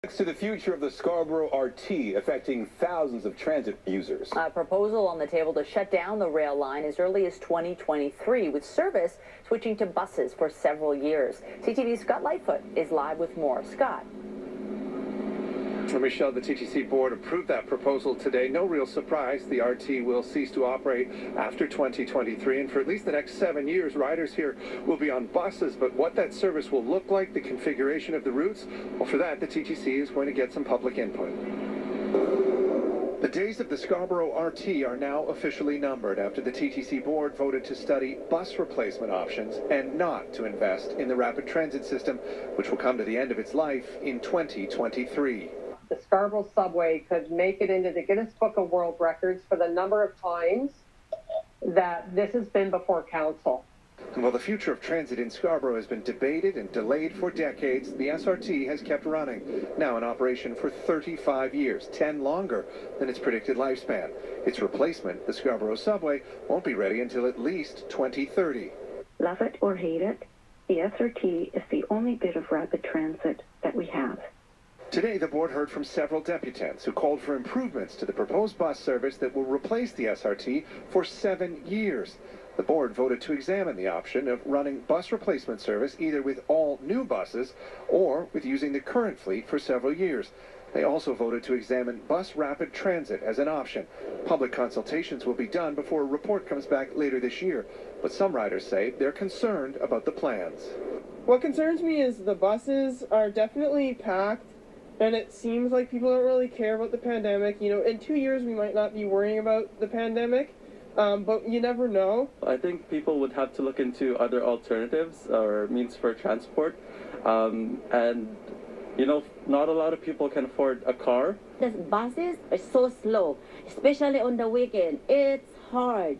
Next to the future of the Scarborough RT affecting thousands of transit users. A proposal on the table to shut down the rail line as early as 2023, with service switching to buses for several years. CTV's Scott Lightfoot is live with more. Scott. Michelle, the TTC board approved that proposal today. No real surprise. The RT will cease to operate after 2023, and for at least the next 7 years, riders here will be on buses. But what that service will look like, the configuration of the routes, well, for that, the TTC is going to get some public input. The days of the Scarborough RT are now officially numbered after the TTC board voted to study bus replacement options and not to invest in the rapid transit system, which will come to the end of its life in 2023. The Scarborough subway could make it into the Guinness Book of World Records for the number of times that this has been before council. While the future of transit in Scarborough has been debated and delayed for decades, the SRT has kept running, now in operation for 35 years, 10 longer than its predicted lifespan. Its replacement, the Scarborough subway, won't be ready until at least 2030. Love it or hate it, the SRT is the only bit of rapid transit that we have. Today, the board heard from several deputants who called for improvements to the proposed bus service that will replace the SRT for 7 years. The board voted to examine the option of running bus replacement service either with all new buses or with using the current fleet for several years. They also voted to examine bus rapid transit as an option. Public consultations will be done before a report comes back later this year, but some riders say they're concerned about the plans. What concerns me is the buses are definitely packed, and it seems like people don't really care about the pandemic. You know, in 2 years we might not be worrying about the pandemic, but you never know. I think people would have to look into other alternatives or means for transport. And, you know, not a lot of people can afford a car. The buses are so slow, especially on the weekend. It's hard.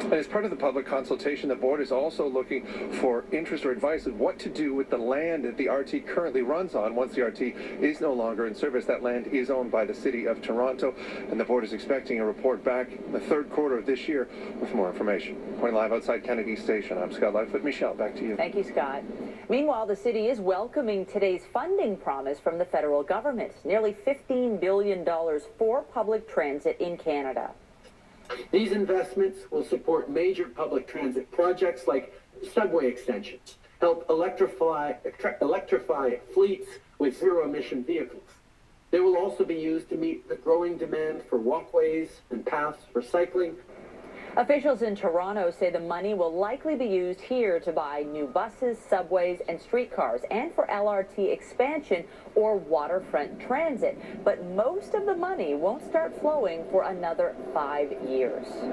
And as part of the public consultation, the board is also looking for interest or advice on what to do with the land that the RT currently runs on. Once the RT is no longer in service, that land is owned by the City of Toronto, and the board is expecting a report back in the third quarter of this year with more information. Reporting live outside Kennedy Station, I'm Scott Lightfoot. Michelle, back to you. Thank you, Scott. Meanwhile, the city is welcoming today's funding promise from the federal government, nearly $15 billion for public transit in Canada. These investments will support major public transit projects like subway extensions, help electrify fleets with zero-emission vehicles. They will also be used to meet the growing demand for walkways and paths for cycling. Officials in Toronto say the money will likely be used here to buy new buses, subways, and streetcars, and for LRT expansion or waterfront transit. But most of the money won't start flowing for another 5 years.